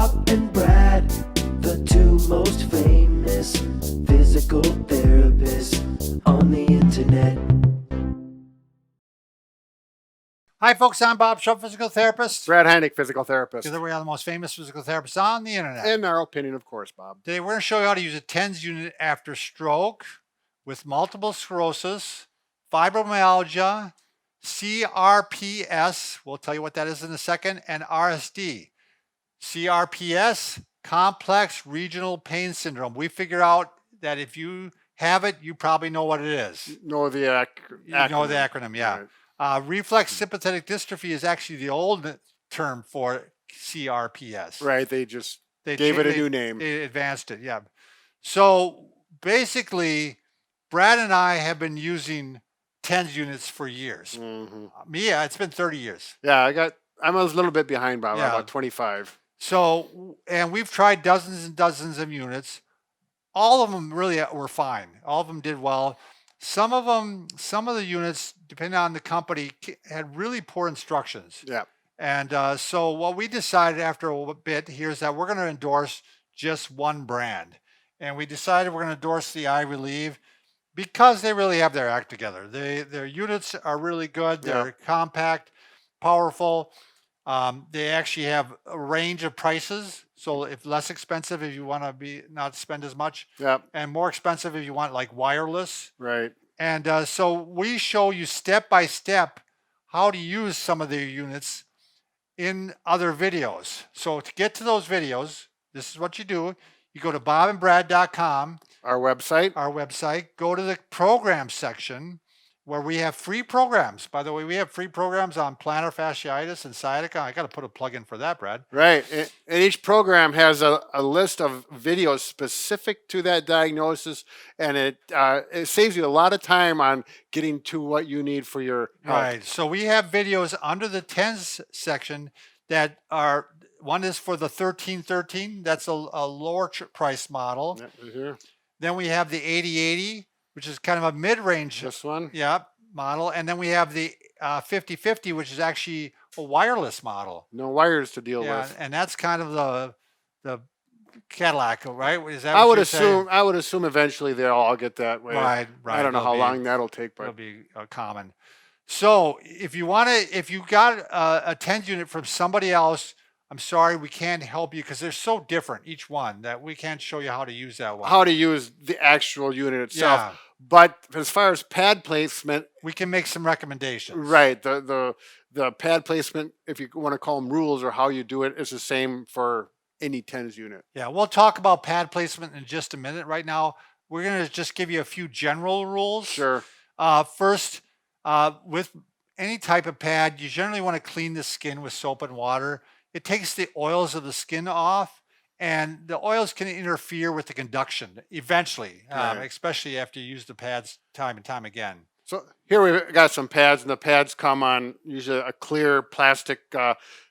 Bob and Brad, the two most famous physical therapists on the internet. Hi folks, I'm Bob Schrupp, physical therapist. Brad Heineck, physical therapist. Together we are the most famous physical therapists on the internet. In our opinion, of course, Bob. Today we're going to show you how to use a TENS unit after stroke with multiple sclerosis, fibromyalgia, CRPS, we'll tell you what that is in a second, and RSD. CRPS, complex regional pain syndrome. We figure out that if you have it, you probably know what it is. Know the acronym. You know the acronym, yeah. Right. Reflex sympathetic dystrophy is actually the old term for CRPS. Right, they gave it a new name. They advanced it, yeah. So basically, Brad and I have been using TENS units for years. Me, it's been 30 years. Yeah, I'm a little bit behind, Bob. Yeah. About 25. So, and we've tried dozens and dozens of units. All of them really were fine. All of them did well. Some of the units, depending on the company, had really poor instructions. Yeah. And so what we decided after a bit here is that we're going to endorse just one brand. And we decided we're going to endorse the I Relieve because they really have their act together. Their units are really good. They're compact, powerful. They actually have a range of prices. So if less expensive if you want to not spend as much, and more expensive if you want like wireless. Right. And so we show you step by step how to use some of their units in other videos. So to get to those videos, this is what you do. You go to bobandbrad.com. Our website. Go to the program section where we have free programs. By the way, we have free programs on plantar fasciitis and sciatica. I got to put a plug in for that, Brad. Right. And each program has a list of videos specific to that diagnosis, and it saves you a lot of time on getting to what you need for your health. Right. So we have videos under the TENS section that are, one is for the 1313. That's a lower price model. Yeah, here. Then we have the 8080, which is kind of a mid-range. This one? Yeah, model. And then we have the 5050, which is actually a wireless model. No wires to deal Yeah, with. and that's kind of the Cadillac, right? Is that I what would assume eventually they'll all get that way. Right. I don't know how long that'll take, but it'll be common. So if you got a TENS unit from somebody else, I'm sorry, we can't help you because they're so different, each one, that we can't show you how to use that one. How to use the actual unit itself. Yeah. But as far as pad placement, we can make some recommendations. Right. The pad placement, if you want to call them rules or how you do it, is the same for any TENS unit. Yeah, we'll talk about pad placement in just a minute. Right now, we're going to just give you a few general rules. Sure. First, with any type of pad, you generally want to clean the skin with soap and water. It takes the oils of the skin off, and the oils can interfere with the conduction eventually, especially after you use the pads time and time again. So here we've got some pads, and the pads come on usually a clear plastic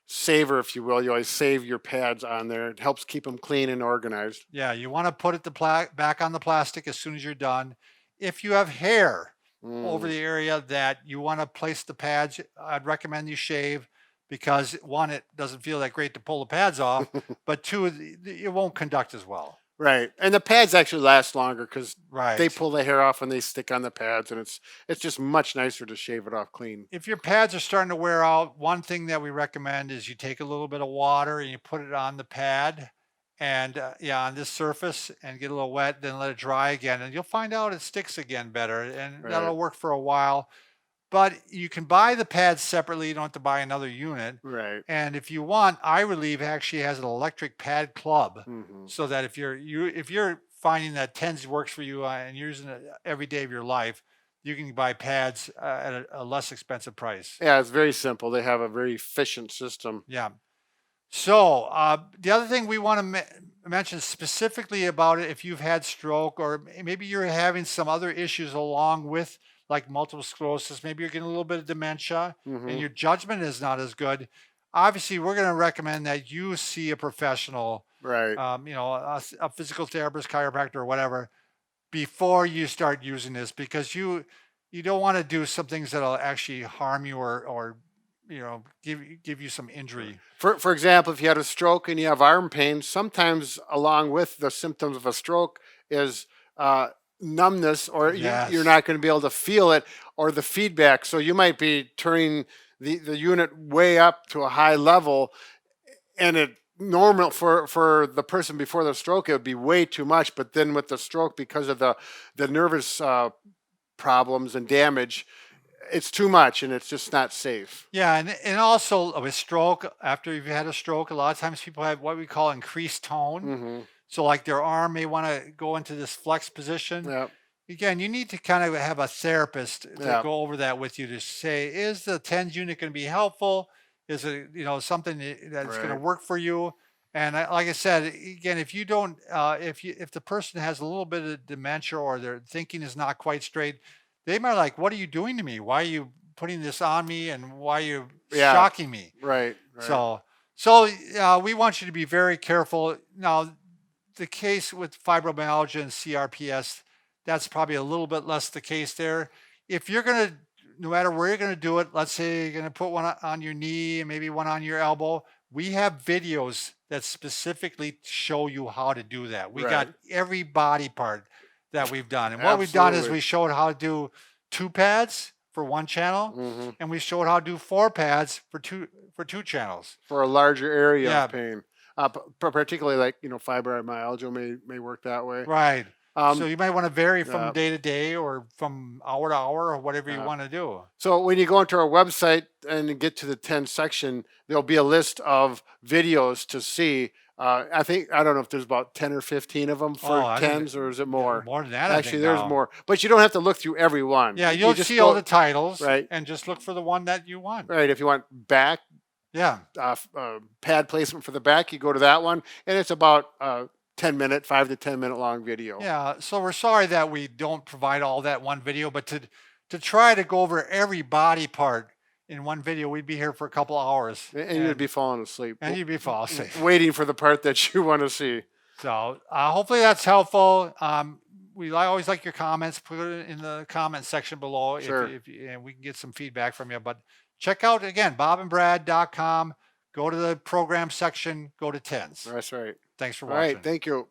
saver, if you will. You always save your pads on there. It helps keep them clean and organized. Yeah, you want to put it back on the plastic as soon as you're done. If you have hair over the area that you want to place the pads, I'd recommend you shave. Because one, it doesn't feel that great to pull the pads off, but two, it won't conduct as well. Right, and the pads actually last longer because right. They pull the hair off and they stick on the pads, and it's just much nicer to shave it off clean. If your pads are starting to wear out, one thing that we recommend is you take a little bit of water and you put it on the pad, and on this surface, and get a little wet, then let it dry again, and you'll find out it sticks again better, and that'll work for a while. But you can buy the pads separately. You don't have to buy another unit. Right. And if you want, I Relieve actually has an electric pad club, so that if you're finding that TENS works for you and you're using it every day of your life, you can buy pads at a less expensive price. Yeah, it's very simple. They have a very efficient system. Yeah. So the other thing we want to mention specifically about it, if you've had stroke or maybe you're having some other issues along with like multiple sclerosis, maybe you're getting a little bit of dementia and your judgment is not as good. Obviously, we're going to recommend that you see a professional, right? A physical therapist, chiropractor, or whatever, before you start using this, because you don't want to do some things that'll actually harm you or give you some injury. For example, if you had a stroke and you have arm pain, sometimes along with the symptoms of a stroke is numbness, or Yes. you're not going to be able to feel it, or the feedback. So you might be turning the unit way up to a high level, and it normal for the person before the stroke, it would be way too much. But then with the stroke, because of the nervous problems and damage, it's too much, and it's just not safe. Yeah, and also with stroke, after you've had a stroke, a lot of times people have what we call increased tone. Mm-hmm. So like their arm may want to go into this flex position. Yeah. Again, you need to kind of have a therapist to Yeah. go over that with you to say, is the TENS unit going to be helpful? Is it, something that's going to Right. work for you? And like I said, again, if you don't, if the person has a little bit of dementia or their thinking is not quite straight, they might like, what are you doing to me? Why are you putting this on me? And why are you Yeah. shocking me? Right. So we want you to be very careful. Now, the case with fibromyalgia and CRPS, that's probably a little bit less the case there. If you're going to, no matter where you're going to do it, let's say you're going to put one on your knee and maybe one on your elbow, we have videos that specifically show you how to do that. We got every body part that we've done. And what we've done is we showed how to do 2 pads for 1 channel, Mm-hmm. and we showed how to do 4 pads for two channels. For a larger area of pain. Particularly like, fibromyalgia may work that way. Right. So you might want to vary from Yeah. day to day or from hour to hour or whatever you want to do. So when you go into our website and get to the 10 section, there'll be a list of videos to see. I don't know if there's about 10 or 15 of them for TENS, or is it more? More than that, Actually, I think there's now. more. But you don't have to look through every one. Yeah, You you'll just see go- all the titles, Right. and just look for the one that you want. Right. If you want back, Yeah. pad placement for the back, you go to that one, and it's about 5 to 10 minute long video. Yeah. So we're sorry that we don't provide all that one video, but to try to go over every body part in one video, we'd be here for a couple hours. And you'd be falling asleep. And you'd be falling asleep. Waiting for the part that you want to see. So hopefully that's helpful. We always like your comments. Put it in the comment section below. Sure. And we can get some feedback from you. But check out, again, bobandbrad.com. Go to the program section. Go to TENS. That's right. Thanks for All watching. right. Thank you.